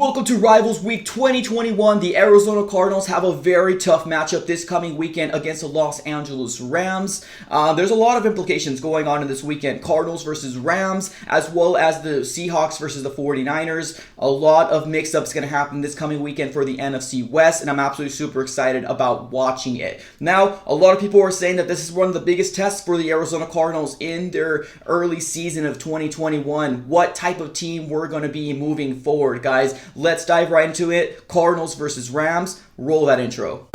Welcome to Rivals Week 2021. The Arizona Cardinals have a very tough matchup this coming weekend against the Los Angeles Rams. There's a lot of implications going on in this weekend. Cardinals versus Rams, as well as the Seahawks versus the 49ers. A lot of mix-ups going to happen this coming weekend for the NFC West, and I'm absolutely super excited about watching it. Now, a lot of people are saying that this is one of the biggest tests for the Arizona Cardinals in their early season of 2021. What type of team we're going to be moving forward, guys. Let's dive right into it. Cardinals versus Rams. Roll that intro.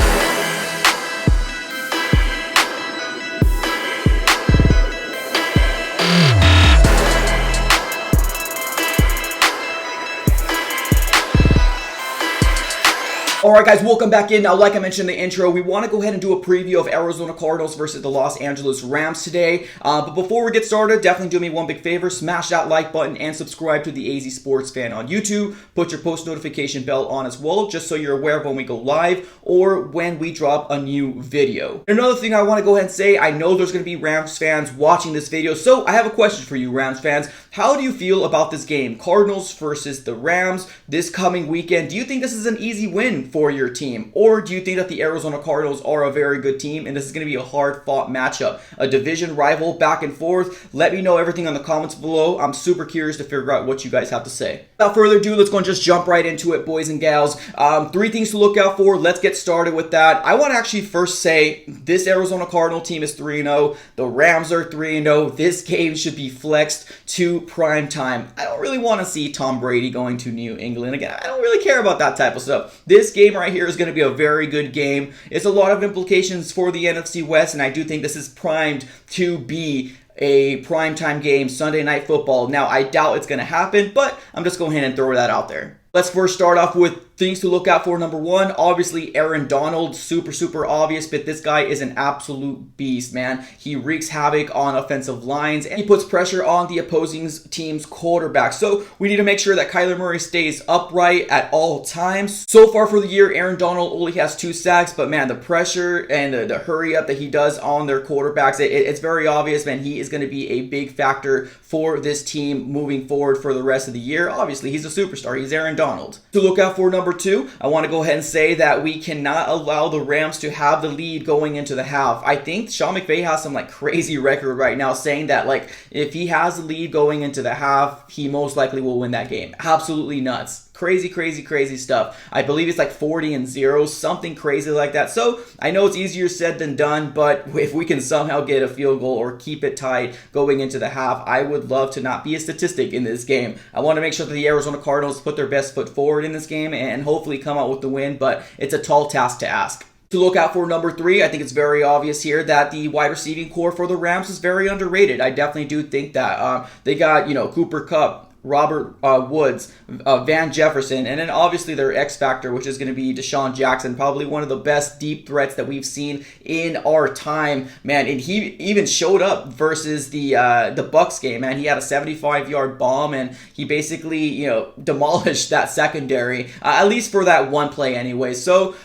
Alright guys, welcome back in. Now, like I mentioned in the intro, we want to go ahead and do a preview of Arizona Cardinals versus the Los Angeles Rams today. But before we get started, definitely do me one big favor. Smash that like button and subscribe to the AZ Sports Fan on YouTube. Put your post notification bell on as well, just so you're aware of when we go live or when we drop a new video. Another thing I want to go ahead and say, I know there's going to be Rams fans watching this video, so I have a question for you, Rams fans. How do you feel about this game? Cardinals versus the Rams this coming weekend. Do you think this is an easy win for your team? Or do you think that the Arizona Cardinals are a very good team and this is going to be a hard-fought matchup? A division rival back and forth? Let me know everything in the comments below. I'm super curious to figure out what you guys have to say. Without further ado, let's go and just jump right into it, boys and gals. 3 things to look out for. Let's get started with that. I want to actually first say this Arizona Cardinal team is 3-0. The Rams are 3-0. This game should be flexed to prime time. I don't really want to see Tom Brady going to New England again. I don't really care about that type of stuff. This game right here is going to be a very good game. It's a lot of implications for the NFC West, and I do think this is primed to be a primetime game, Sunday Night Football. Now, I doubt it's going to happen, but I'm just going ahead and throw that out there. Let's first start off with things to look out for. Number 1, obviously Aaron Donald. Super obvious, but this guy is an absolute beast, man. He wreaks havoc on offensive lines, and he puts pressure on the opposing team's quarterback. So we need to make sure that Kyler Murray stays upright at all times. So far for the year, Aaron Donald only has 2 sacks, but man, the pressure and the hurry up that he does on their quarterbacks, it's very obvious, man. He is going to be a big factor for this team moving forward for the rest of the year. Obviously, he's a superstar. He's Aaron Donald. To look out for number 2, I want to go ahead and say that we cannot allow the Rams to have the lead going into the half. I think Sean McVay has some crazy record right now saying that if he has the lead going into the half, he most likely will win that game. Absolutely nuts. Crazy stuff. I believe it's 40-0, something crazy like that. So I know it's easier said than done, but if we can somehow get a field goal or keep it tied going into the half, I would love to not be a statistic in this game. I want to make sure that the Arizona Cardinals put their best foot forward in this game and hopefully come out with the win, but it's a tall task to ask. To look out for number 3, I think it's very obvious here that the wide receiving core for the Rams is very underrated. I definitely do think that. They got, Cooper Kupp, Robert Woods, Van Jefferson, and then obviously their X factor, which is going to be Deshaun Jackson, probably one of the best deep threats that we've seen in our time, man. And he even showed up versus the Bucks game, man. He had a 75-yard bomb, and he basically demolished that secondary, at least for that one play anyway. So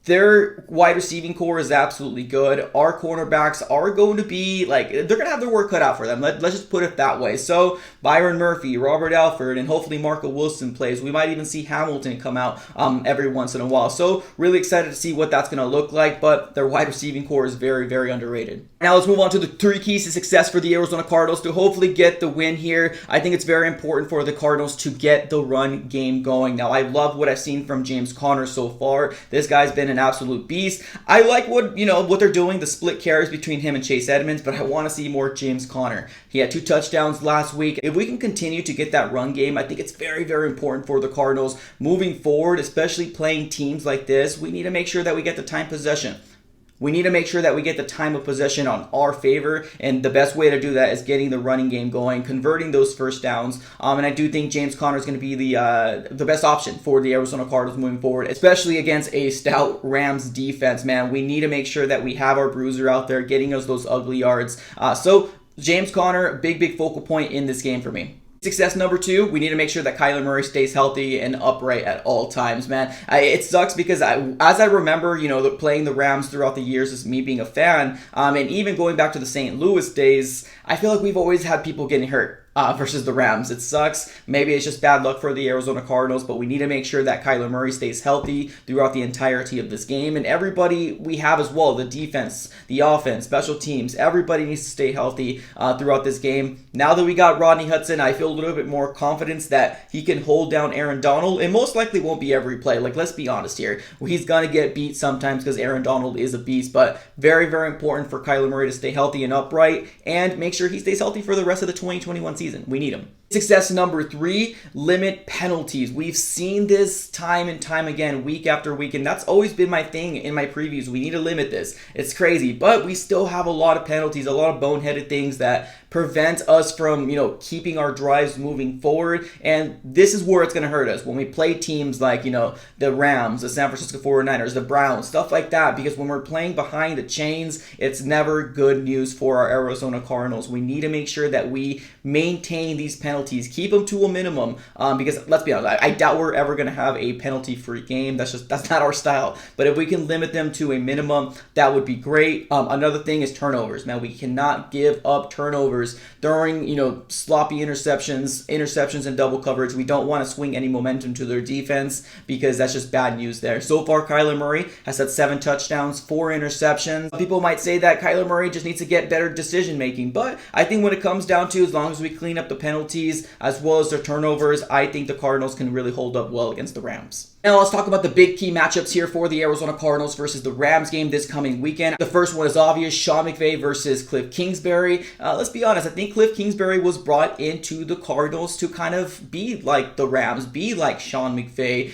their wide receiving core is absolutely good. Our cornerbacks are going to be they're going to have their work cut out for them. Let's just put it that way. So Byron Murphy, Robert Alford, and hopefully Marco Wilson plays. We might even see Hamilton come out every once in a while. So really excited to see what that's going to look like, but their wide receiving core is very underrated. Now let's move on to the 3 keys to success for the Arizona Cardinals to hopefully get the win here. I think it's very important for the Cardinals to get the run game going. Now I love what I've seen from James Conner so far. This guy's been an absolute beast. I like what they're doing, the split carries between him and Chase Edmonds, but I want to see more James Conner. He had 2 touchdowns last week. If we can continue to get that run game, I think it's very important for the Cardinals moving forward, especially playing teams like this. We need to make sure that we get the time possession. We need to make sure that we get the time of possession on our favor, and the best way to do that is getting the running game going, converting those first downs. And I do think James Conner is going to be the best option for the Arizona Cardinals moving forward, especially against a stout Rams defense, man. We need to make sure that we have our bruiser out there getting us those ugly yards. So James Conner, big focal point in this game for me. Success number 2, we need to make sure that Kyler Murray stays healthy and upright at all times, man. It sucks because as I remember, playing the Rams throughout the years as me being a fan, and even going back to the St. Louis days, I feel like we've always had people getting hurt. versus the Rams. It sucks. Maybe it's just bad luck for the Arizona Cardinals, but we need to make sure that Kyler Murray stays healthy throughout the entirety of this game. And everybody we have as well, the defense, the offense, special teams, everybody needs to stay healthy throughout this game. Now that we got Rodney Hudson, I feel a little bit more confidence that he can hold down Aaron Donald. It most likely won't be every play. Like, let's be honest here. He's going to get beat sometimes because Aaron Donald is a beast, but very, very important for Kyler Murray to stay healthy and upright and make sure he stays healthy for the rest of the 2021 season. We need him. Success number 3, limit penalties. We've seen this time and time again, week after week, and that's always been my thing in my previews. We need to limit this. It's crazy, but we still have a lot of penalties, a lot of boneheaded things that prevent us from, keeping our drives moving forward, and this is where it's going to hurt us when we play teams like, the Rams, the San Francisco 49ers, the Browns, stuff like that, because when we're playing behind the chains, it's never good news for our Arizona Cardinals. We need to make sure that we maintain these penalties, keep them to a minimum, because let's be honest, I doubt we're ever going to have a penalty-free game. That's not our style. But if we can limit them to a minimum, that would be great. Another thing is turnovers. Man, we cannot give up turnovers during, sloppy interceptions and double coverage. We don't want to swing any momentum to their defense because that's just bad news there. So far, Kyler Murray has had 7 touchdowns, 4 interceptions. People might say that Kyler Murray just needs to get better decision making, but I think when it comes down to, as long as we clean up the penalties as well as their turnovers, I think the Cardinals can really hold up well against the Rams. Now let's talk about the big key matchups here for the Arizona Cardinals versus the Rams game this coming weekend. The first one is obvious, Sean McVay versus Cliff Kingsbury. Let's be honest, I think Cliff Kingsbury was brought into the Cardinals to kind of be like the Rams, be like Sean McVay.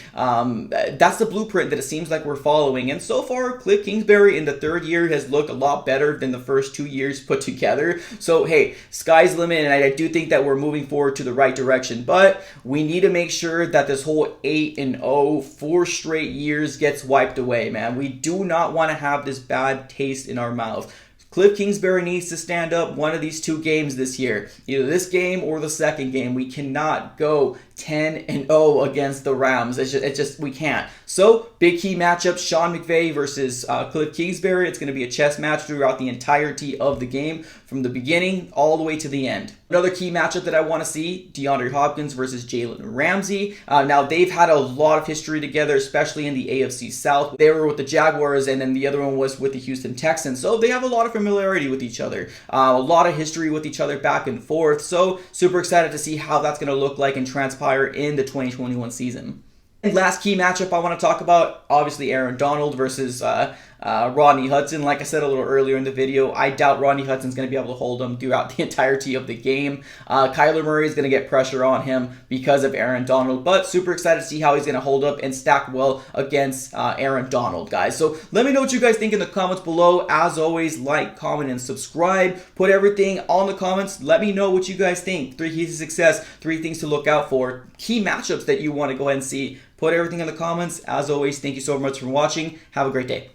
That's the blueprint that it seems like we're following. And so far, Cliff Kingsbury in the 3rd year has looked a lot better than the first 2 years put together. So hey, sky's the limit, and I do think that we're moving forward to the right direction. But we need to make sure that this whole 8-0 4 straight years gets wiped away, man. We do not want to have this bad taste in our mouth. Cliff Kingsbury needs to stand up one of these 2 games this year. Either this game or the second game. We cannot go 10-0 against the Rams. It's just we can't. So, big key matchup, Sean McVay versus Cliff Kingsbury. It's going to be a chess match throughout the entirety of the game, from the beginning all the way to the end. Another key matchup that I want to see, DeAndre Hopkins versus Jalen Ramsey. Now, they've had a lot of history together, especially in the AFC South. They were with the Jaguars, and then the other one was with the Houston Texans. So, they have a lot of familiarity with each other. A lot of history with each other back and forth. So, super excited to see how that's going to look like and transpire in the 2021 season. And last key matchup I want to talk about, obviously Aaron Donald versus Rodney Hudson. Like I said a little earlier in the video, I doubt Rodney Hudson's going to be able to hold him throughout the entirety of the game. Kyler Murray is going to get pressure on him because of Aaron Donald, but super excited to see how he's going to hold up and stack well against Aaron Donald, guys. So let me know what you guys think in the comments below. As always, like, comment, and subscribe. Put everything on the comments. Let me know what you guys think. 3 keys to success, 3 things to look out for, key matchups that you want to go ahead and see. Put everything in the comments. As always, thank you so much for watching. Have a great day.